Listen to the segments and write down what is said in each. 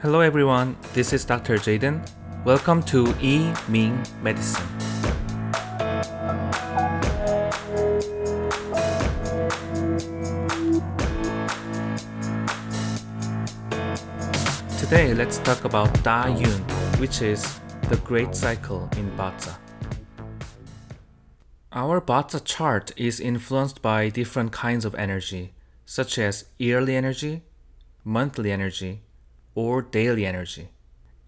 Hello everyone, this is Dr. Jaden. Welcome to Ming Medicine. Today let's talk about Da-Yun, which is the great cycle in Bazi. Our Bazi chart is influenced by different kinds of energy, such as yearly energy, monthly energy, or daily energy.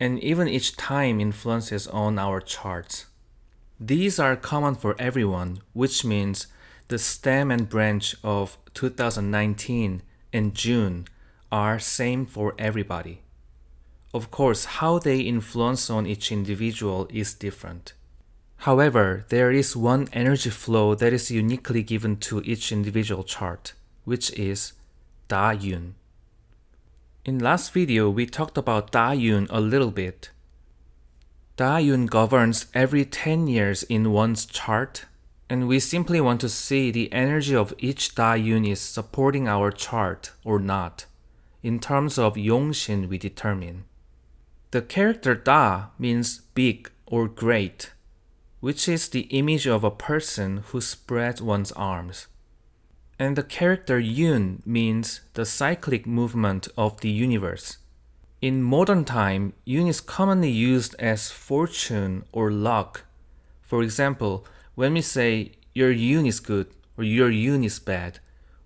And even each time influences on our charts. These are common for everyone, which means the stem and branch of 2019 and June are same for everybody. Of course, how they influence on each individual is different. However, there is one energy flow that is uniquely given to each individual chart, which is Da-Yun. In last video, we talked about Da-Yun a little bit. Da-Yun governs every 10 years in one's chart, and we simply want to see the energy of each Da-Yun is supporting our chart or not. In terms of Yongshin, we determine. The character Da means big or great, which is the image of a person who spreads one's arms. And the character Yun means the cyclic movement of the universe. In modern time, Yun is commonly used as fortune or luck. For example, when we say your Yun is good or your Yun is bad,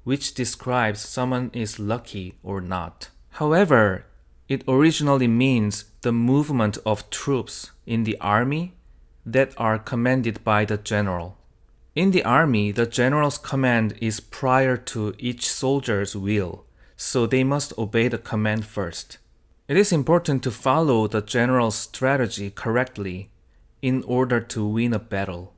which describes someone is lucky or not. However, it originally means the movement of troops in the army that are commanded by the general. In the army, the general's command is prior to each soldier's will, so they must obey the command first. It is important to follow the general's strategy correctly in order to win a battle.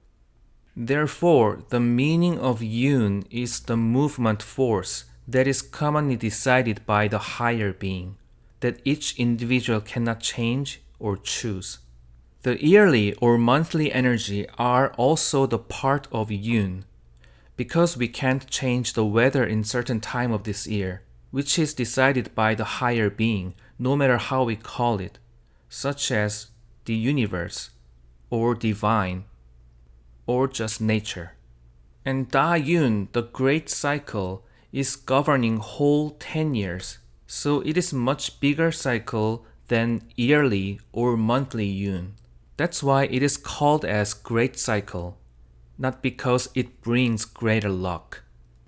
Therefore, the meaning of Yun is the movement force that is commonly decided by the higher being, that each individual cannot change or choose. The yearly or monthly energy are also the part of Yun, because we can't change the weather in certain time of this year, which is decided by the higher being, no matter how we call it, such as the universe, or divine, or just nature. And Da-Yun, the great cycle, is governing whole 10 years, so it is much bigger cycle than yearly or monthly Yun. That's why it is called as great cycle, not because it brings greater luck.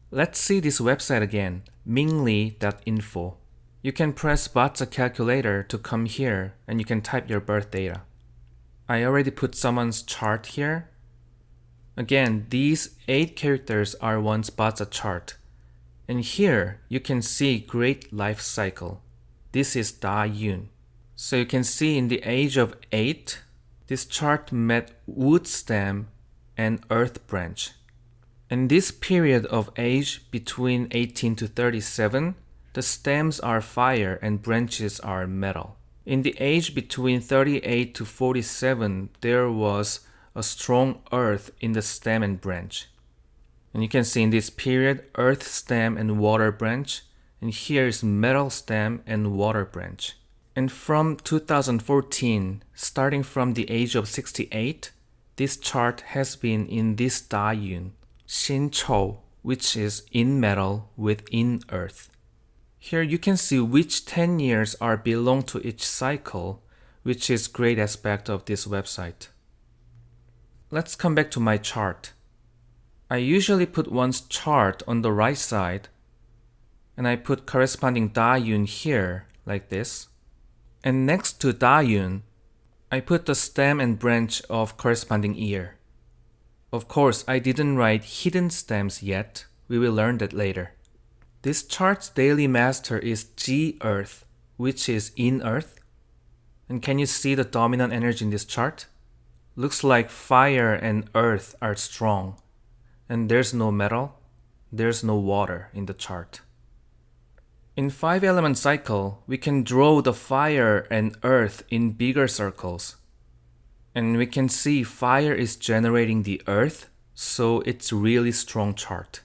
Let's see this website again, mingli.info. You can press Bazi calculator to come here and you can type your birth data. I already put someone's chart here. Again, these 8 characters are one's Bazi chart. And here you can see great life cycle. This is Da-Yun. So you can see in the age of 8, this chart met wood stem and earth branch. In this period of age between 18 to 37, the stems are fire and branches are metal. In the age between 38 to 47, there was a strong earth in the stem and branch. And you can see in this period, earth stem and water branch. And here is metal stem and water branch. And from 2014, starting from the age of 68, this chart has been in this Da-Yun, Shin-Chou, which is in metal with in earth. Here you can see which 10 years are belong to each cycle, which is great aspect of this website. Let's come back to my chart. I usually put one's chart on the right side, and I put corresponding Da-Yun here, like this. And next to Da-Yun, I put the stem and branch of corresponding year. Of course, I didn't write hidden stems yet. We will learn that later. This chart's daily master is G-Earth, which is in Earth. And can you see the dominant energy in this chart? Looks like fire and earth are strong. And there's no metal, there's no water in the chart. In 5-element cycle, we can draw the fire and earth in bigger circles. And we can see fire is generating the earth, so it's really strong chart.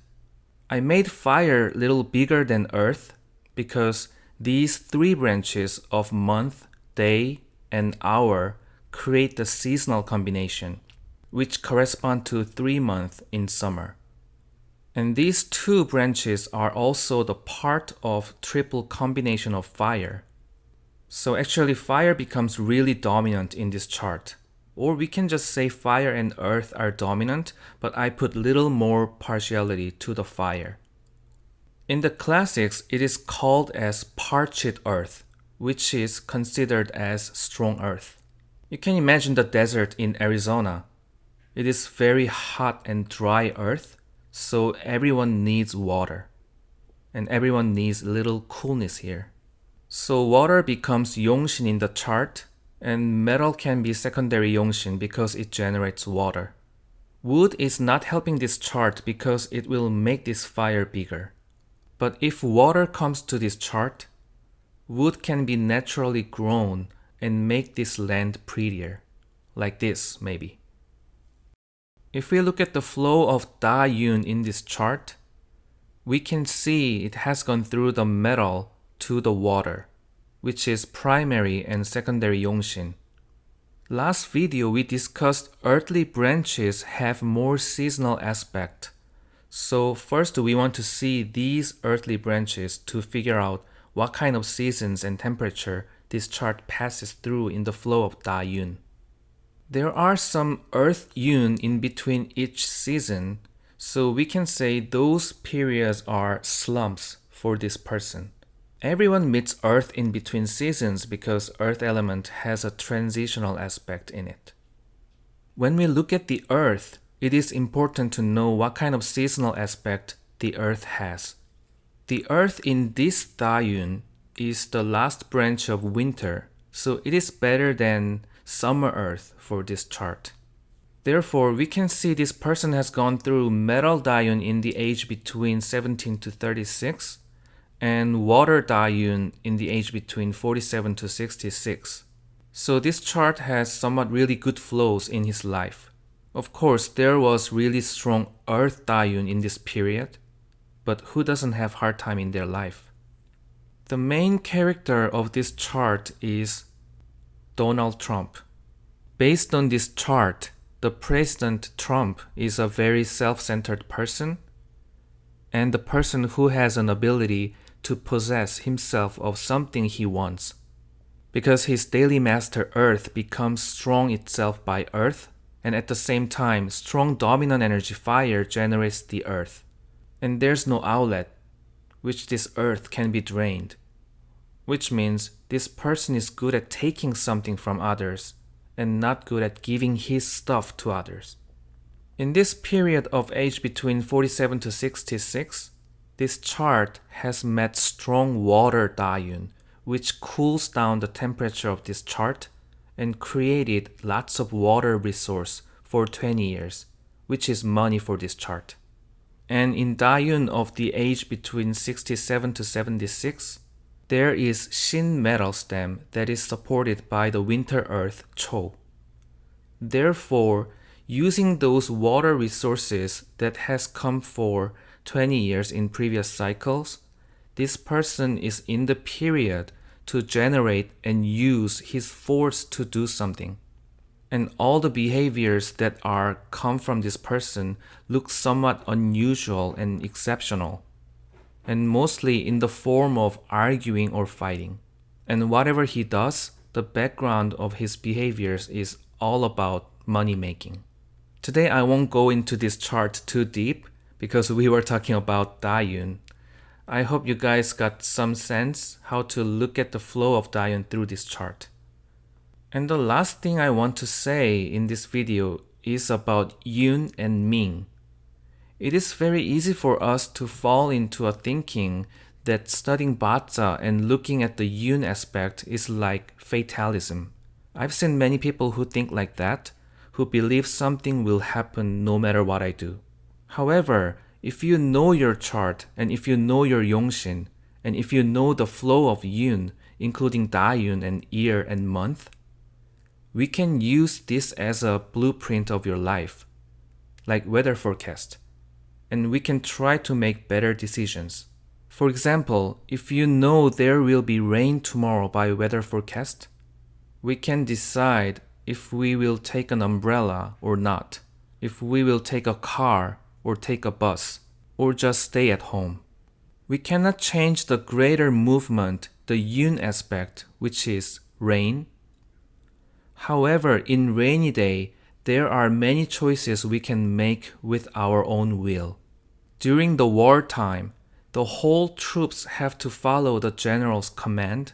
I made fire a little bigger than earth because these three branches of month, day, and hour create the seasonal combination, which correspond to 3 months in summer. And these two branches are also the part of triple combination of fire. So actually fire becomes really dominant in this chart. Or we can just say fire and earth are dominant, but I put little more partiality to the fire. In the classics, it is called as parched earth, which is considered as strong earth. You can imagine the desert in Arizona. It is very hot and dry earth, so everyone needs water. And everyone needs a little coolness here. So water becomes Yongshin in the chart, and metal can be secondary Yongshin because it generates water. Wood is not helping this chart because it will make this fire bigger. But if water comes to this chart, wood can be naturally grown and make this land prettier. Like this, maybe. If we look at the flow of Da-yun in this chart, we can see it has gone through the metal to the water, which is primary and secondary Yongshin. Last video we discussed earthly branches have more seasonal aspect. So first we want to see these earthly branches to figure out what kind of seasons and temperature this chart passes through in the flow of Da-yun. There are some earth yun in between each season, so we can say those periods are slumps for this person. Everyone meets earth in between seasons because earth element has a transitional aspect in it. When we look at the earth, it is important to know what kind of seasonal aspect the earth has. The earth in this Da-yun is the last branch of winter, so it is better than summer earth for this chart. Therefore, we can see this person has gone through metal Da-yun in the age between 17 to 36 and water Da-yun in the age between 47 to 66. So this chart has somewhat really good flows in his life. Of course, there was really strong earth Da-yun in this period, but who doesn't have hard time in their life? The main character of this chart is Donald Trump. Based on this chart, the President Trump is a very self-centered person and the person who has an ability to possess himself of something he wants. Because his daily master Earth becomes strong itself by Earth, and at the same time, strong dominant energy fire generates the Earth. And there's no outlet, which this Earth can be drained. Which means this person is good at taking something from others and not good at giving his stuff to others. In this period of age between 47 to 66, this chart has met strong water Da-yun, which cools down the temperature of this chart and created lots of water resource for 20 years, which is money for this chart. And in Da-yun of the age between 67 to 76, there is Shin metal stem that is supported by the winter earth Cho. Therefore, using those water resources that has come for 20 years in previous cycles, this person is in the period to generate and use his force to do something. And all the behaviors that are come from this person look somewhat unusual and exceptional, and mostly in the form of arguing or fighting. And whatever he does, the background of his behaviors is all about money making. Today I won't go into this chart too deep because we were talking about Da-yun. I hope you guys got some sense how to look at the flow of Da-yun through this chart. And the last thing I want to say in this video is about Yun and Ming. It is very easy for us to fall into a thinking that studying Bazi and looking at the Yun aspect is like fatalism. I've seen many people who think like that, who believe something will happen no matter what I do. However, if you know your chart and if you know your Yongshin, and if you know the flow of Yun, including Da-yun and year and month, we can use this as a blueprint of your life, like weather forecast, and we can try to make better decisions. For example, if you know there will be rain tomorrow by weather forecast, we can decide if we will take an umbrella or not, if we will take a car or take a bus, or just stay at home. We cannot change the greater movement, the yun aspect, which is rain. However, in rainy day, there are many choices we can make with our own will. During the wartime, the whole troops have to follow the general's command.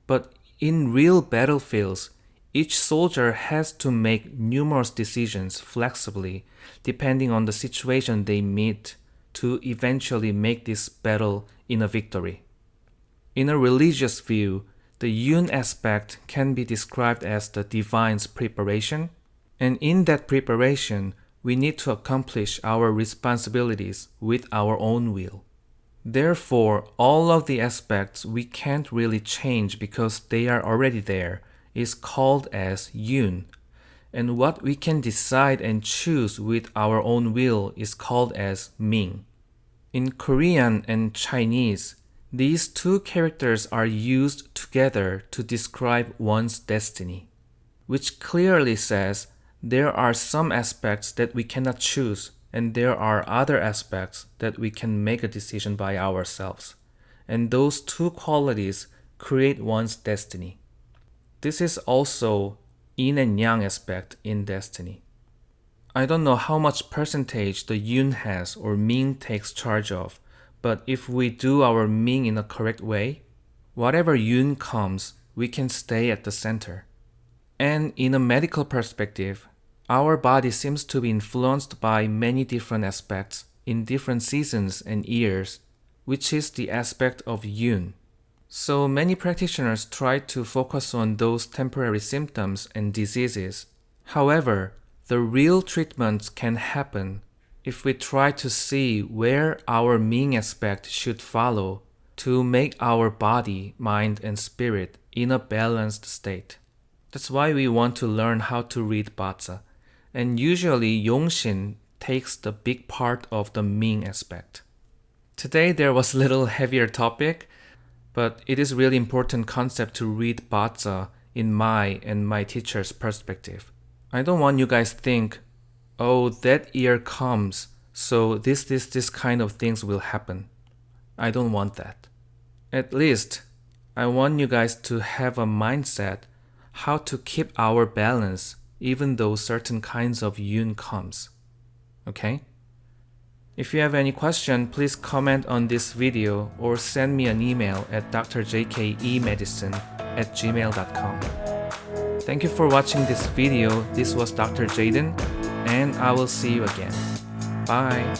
But in real battlefields, each soldier has to make numerous decisions flexibly depending on the situation they meet to eventually make this battle in a victory. In a religious view, the yun aspect can be described as the divine's preparation, and in that preparation, we need to accomplish our responsibilities with our own will. Therefore, all of the aspects we can't really change because they are already there is called as yun, and what we can decide and choose with our own will is called as Ming. In Korean and Chinese, these two characters are used together to describe one's destiny, which clearly says there are some aspects that we cannot choose, and there are other aspects that we can make a decision by ourselves. And those two qualities create one's destiny. This is also yin and yang aspect in destiny. I don't know how much percentage the yun has or Ming takes charge of, but if we do our Ming in a correct way, whatever yun comes, we can stay at the center. And in a medical perspective, our body seems to be influenced by many different aspects in different seasons and years, which is the aspect of yun. So many practitioners try to focus on those temporary symptoms and diseases. However, the real treatments can happen if we try to see where our Ming aspect should follow to make our body, mind, and spirit in a balanced state. That's why we want to learn how to read Bazi. And usually Yongshin takes the big part of the Ming aspect. Today there was a little heavier topic, but it is really important concept to read Bazi in my and my teacher's perspective. I don't want you guys think, oh, that year comes, so this kind of things will happen. I don't want that. At least, I want you guys to have a mindset how to keep our balance even though certain kinds of yun comes. Okay? If you have any question, please comment on this video or send me an email at drjkyimedicine@gmail.com. Thank you for watching this video. This was Dr. Jaden, and I will see you again. Bye!